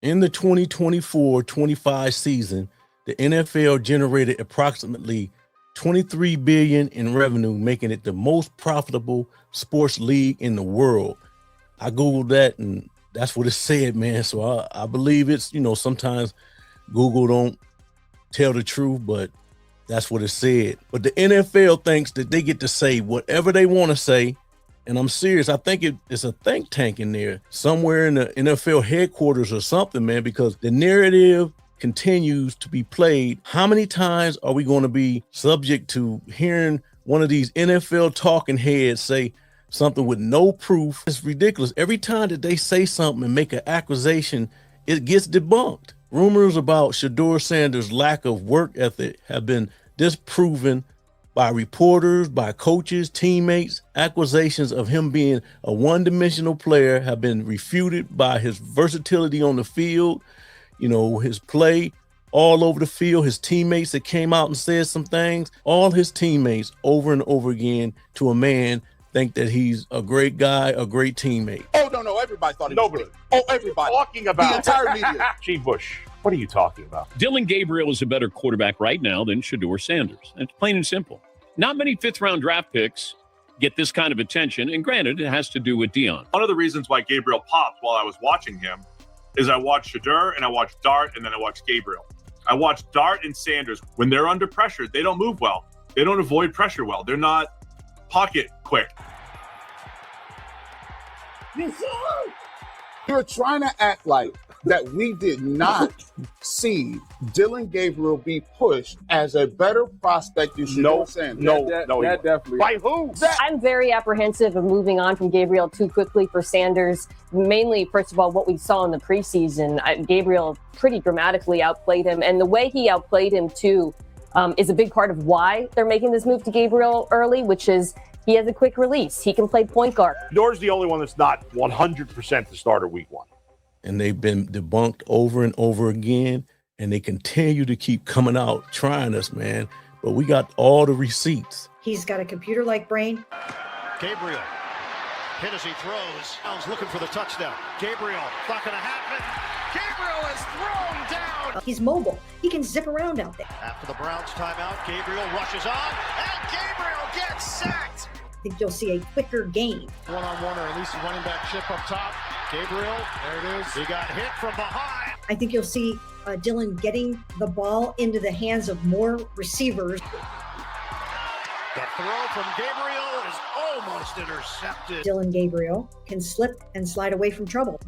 In the 2024-25 season, the NFL generated approximately $23 billion in revenue, making it the most profitable sports league in the world. I Googled that and that's what it said, man. So I believe it's, sometimes Google don't tell the truth, but that's what it said. But the NFL thinks that they get to say whatever they want to say. And I'm serious. I think it's a think tank in there somewhere in the NFL headquarters or something, man, because the narrative continues to be played. How many times are we going to be subject to hearing one of these NFL talking heads say something with no proof? It's ridiculous. Every time that they say something and make an accusation, it gets debunked. Rumors about Shedeur Sanders' lack of work ethic have been disproven by reporters, by coaches, teammates. Accusations of him being a one-dimensional player have been refuted by his versatility on the field, his play all over the field, his teammates that came out and said some things. All his teammates over and over again to a man think that he's a great guy, a great teammate. Oh, no, everybody thought he was Nobody. great. Oh, everybody. Talking about the entire media. G. Bush. What are you talking about? Dylan Gabriel is a better quarterback right now than Shedeur Sanders. It's plain and simple. Not many fifth-round draft picks get this kind of attention, and granted, it has to do with Dion. One of the reasons why Gabriel popped while I was watching him is I watched Shedeur and I watched Dart and then I watched Gabriel. I watched Dart and Sanders. When they're under pressure, they don't move well. They don't avoid pressure well. They're not pocket quick. You're trying to act like that we did not see Dylan Gabriel be pushed as a better prospect than Shedeur Sanders. No, definitely. By who? I'm very apprehensive of moving on from Gabriel too quickly for Sanders. Mainly, first of all, what we saw in the preseason, Gabriel pretty dramatically outplayed him. And the way he outplayed him, too, is a big part of why they're making this move to Gabriel early, which is he has a quick release. He can play point guard. Shedeur's the only one that's not 100% the starter week one. And they've been debunked over and over again, and they continue to keep coming out trying us, man. But we got all the receipts. He's got a computer-like brain. Gabriel hit as he throws. Allen's looking for the touchdown. Gabriel, not going to happen. Gabriel is thrown down. He's mobile. He can zip around out there. After the Browns timeout, Gabriel rushes on, and Gabriel gets sacked. I think you'll see a quicker game. One-on-one, or at least a running back chip up top. Gabriel, there it is. He got hit from behind. I think you'll see Dylan getting the ball into the hands of more receivers. The throw from Gabriel is almost intercepted. Dylan Gabriel can slip and slide away from trouble.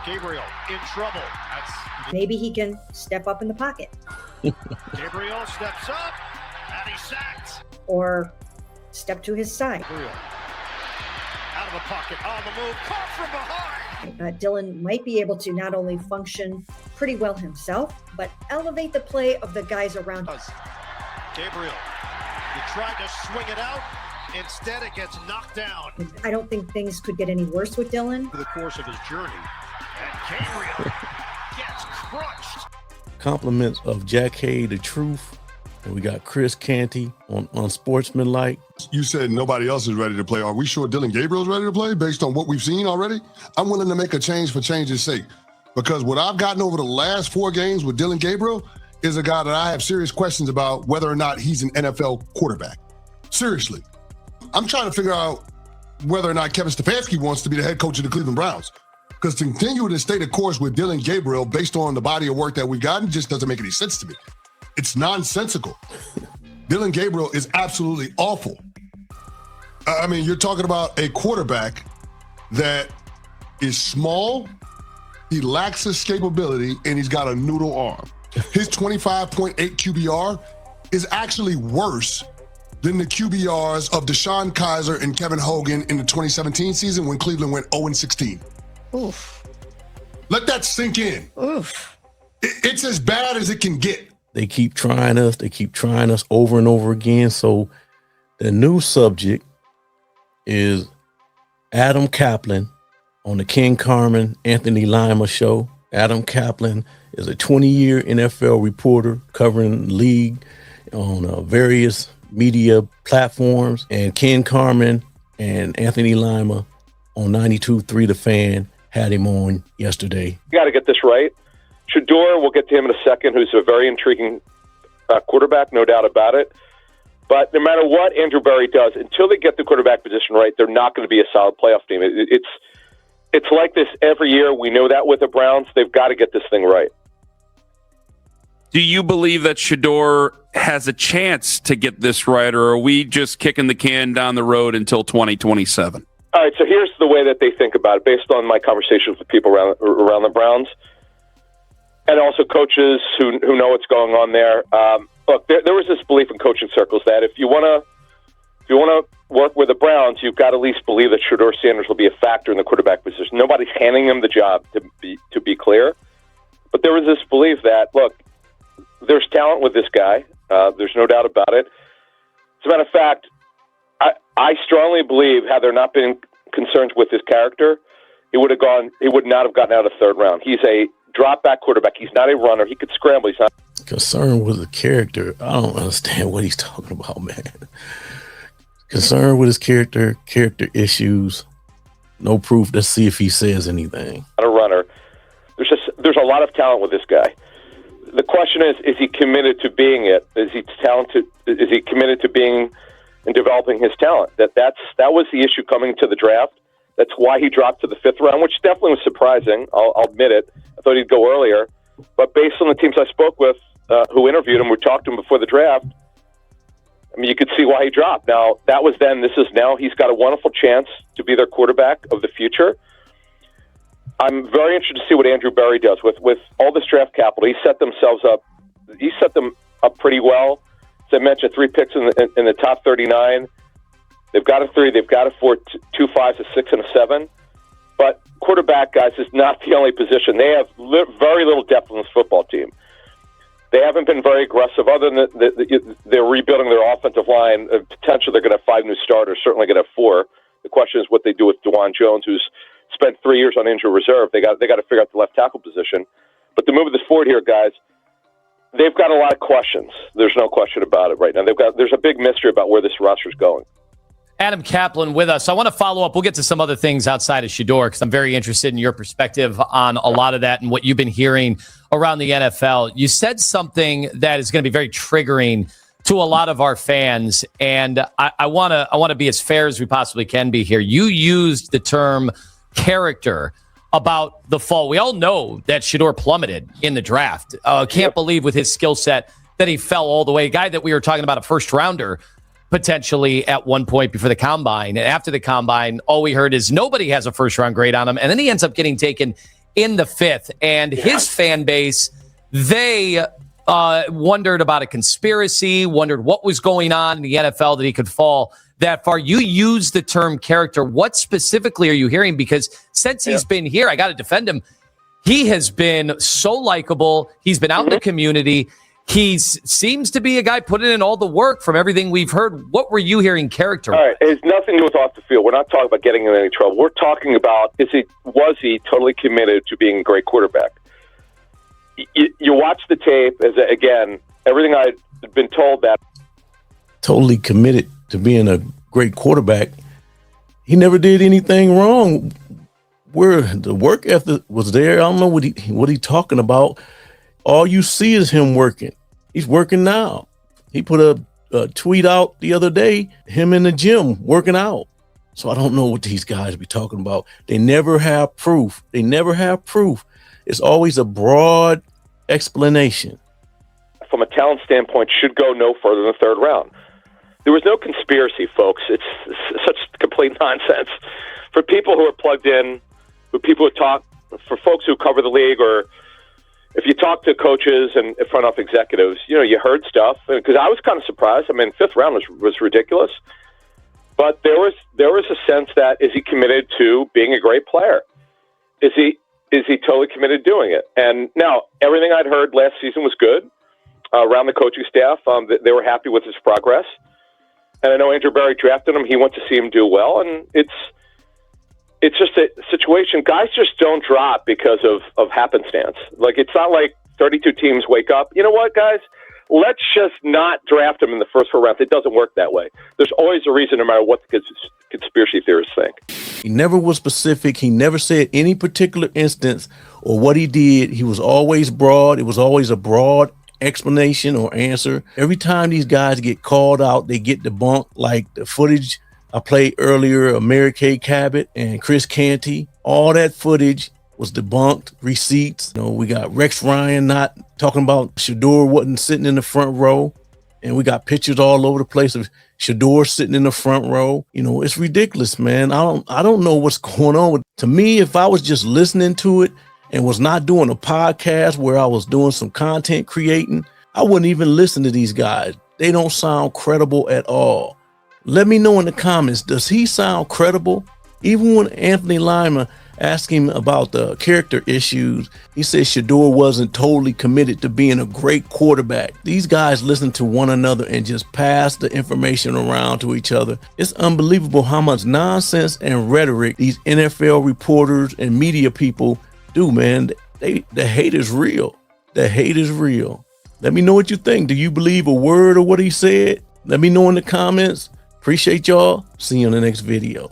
Gabriel in trouble. Maybe he can step up in the pocket. Gabriel steps up, and he's sacked. Or step to his side. Gabriel out of the pocket, on the move, caught from behind. Dylan might be able to not only function pretty well himself, but elevate the play of the guys around him. Gabriel, he tried to swing it out. Instead, it gets knocked down. I don't think things could get any worse with Dylan. For the course of his journey. And Gabriel gets crushed. Compliments of Jack Hay, the truth. And we got Chris Canty on Sportsmanlike. You said nobody else is ready to play. Are we sure Dylan Gabriel's ready to play based on what we've seen already? I'm willing to make a change for change's sake, because what I've gotten over the last 4 games with Dylan Gabriel is a guy that I have serious questions about whether or not he's an NFL quarterback. Seriously. I'm trying to figure out whether or not Kevin Stefanski wants to be the head coach of the Cleveland Browns, because to continue to stay the course with Dylan Gabriel based on the body of work that we've gotten just doesn't make any sense to me. It's nonsensical. Dylan Gabriel is absolutely awful. I mean, you're talking about a quarterback that is small, he lacks escapability, and he's got a noodle arm. His 25.8 QBR is actually worse than the QBRs of Deshaun Kaiser and Kevin Hogan in the 2017 season when Cleveland went 0-16. Oof. Let that sink in. Oof. It's as bad as it can get. They keep trying us. They keep trying us over and over again. So the new subject is Adam Kaplan on the Ken Carman, Anthony Lima show. Adam Kaplan is a 20-year NFL reporter covering the league on various media platforms. And Ken Carman and Anthony Lima on 92.3 The Fan had him on yesterday. You got to get this right. Shedeur, we'll get to him in a second, who's a very intriguing quarterback, no doubt about it. But no matter what Andrew Berry does, until they get the quarterback position right, they're not going to be a solid playoff team. It's like this every year. We know that with the Browns. They've got to get this thing right. Do you believe that Shedeur has a chance to get this right, or are we just kicking the can down the road until 2027? All right, so here's the way that they think about it, based on my conversations with people around the Browns, and also coaches who know what's going on there. Look, there was this belief in coaching circles that if you want to work with the Browns, you've got to at least believe that Shedeur Sanders will be a factor in the quarterback position. Nobody's handing him the job, to be clear, but there was this belief that, look, there's talent with this guy. There's no doubt about it. As a matter of fact, I strongly believe, had there not been concerns with his character, he would not have gotten out of the third round. He's a drop back quarterback. He's not a runner. He could scramble. He's not concerned with the character. I don't understand what he's talking about, man. Concerned with his character issues. No proof. Let's see if he says anything. Not a runner. There's a lot of talent with this guy. The question is he committed to being it? Is he talented? Is he committed to being and developing his talent? That was the issue coming to the draft. That's why he dropped to the fifth round, which definitely was surprising. I'll admit it. I thought he'd go earlier. But based on the teams I spoke with who interviewed him, who talked to him before the draft, I mean, you could see why he dropped. Now, that was then. This is now. He's got a wonderful chance to be their quarterback of the future. I'm very interested to see what Andrew Berry does with all this draft capital. He set them up pretty well. As I mentioned, 3 picks in the top 39. They've got a 3, they've got a 4, 2 5s, a 6, and a 7. But quarterback, guys, is not the only position. They have very little depth on this football team. They haven't been very aggressive. Other than they're rebuilding their offensive line. Potentially, they're going to have 5 new starters. Certainly, going to have 4. The question is what they do with DeJuan Jones, who's spent 3 years on injury reserve. They got to figure out the left tackle position. But to move this forward here, guys, they've got a lot of questions. There's no question about it right now. There's a big mystery about where this roster's going. Adam Kaplan with us. I want to follow up. We'll get to some other things outside of Shedeur because I'm very interested in your perspective on a lot of that and what you've been hearing around the NFL. You said something that is going to be very triggering to a lot of our fans, and I want to be as fair as we possibly can be here. You used the term character about the fall. We all know that Shedeur plummeted in the draft. Can't believe with his skill set that he fell all the way. A guy that we were talking about, a first rounder potentially at one point before the combine. And after the combine, all we heard is nobody has a first round grade on him. And then he ends up getting taken in the 5th. And his fan base, they wondered about a conspiracy, wondered what was going on in the NFL that he could fall that far. You use the term character. What specifically are you hearing? Because since he's been here, I got to defend him. He has been so likable. He's been out in the community. He seems to be a guy putting in all the work from everything we've heard. What were you hearing character? All right, it has nothing to do with off the field. We're not talking about getting in any trouble. We're talking about was he totally committed to being a great quarterback? You watch the tape, again, everything I've been told that. Totally committed to being a great quarterback. He never did anything wrong. Where the work ethic was there, I don't know what he talking about. All you see is him working. He's working now. He put a tweet out the other day, him in the gym working out. So I don't know what these guys be talking about. They never have proof. It's always a broad explanation. From a talent standpoint, should go no further than the 3rd round. There was no conspiracy, folks. It's such complete nonsense. For people who are plugged in, for people who talk, for folks who cover the league, or if you talk to coaches and front office executives, you heard stuff. Because I was kind of surprised. I mean, 5th round was ridiculous. But there was a sense that, is he committed to being a great player? Is he totally committed to doing it? And now, everything I'd heard last season was good around the coaching staff. They were happy with his progress. And I know Andrew Berry drafted him. He went to see him do well. And it's just a situation. Guys just don't drop because of happenstance. Like, it's not like 32 teams wake up. You know what, guys? Let's just not draft him in the first 4 rounds. It doesn't work that way. There's always a reason, no matter what the conspiracy theorists think. He never was specific. He never said any particular instance or what he did. He was always broad. It was always a broad explanation or answer. Every time these guys get called out, they get debunked, like the footage I played earlier of Mary Kay Cabot and Chris Canty. All that footage was debunked, receipts. You know, we got Rex Ryan not talking about Shedeur wasn't sitting in the front row. And we got pictures all over the place of Shedeur sitting in the front row. You know, it's ridiculous, man. I don't know what's going on with. To me, if I was just listening to it and was not doing a podcast where I was doing some content creating, I wouldn't even listen to these guys. They don't sound credible at all. Let me know in the comments, does he sound credible? Even when Anthony Lima asked him about the character issues, he said Shedeur wasn't totally committed to being a great quarterback. These guys listen to one another and just pass the information around to each other. It's unbelievable how much nonsense and rhetoric these NFL reporters and media people do, man. The hate is real. The hate is real. Let me know what you think. Do you believe a word of what he said? Let me know in the comments. Appreciate y'all. See you in the next video.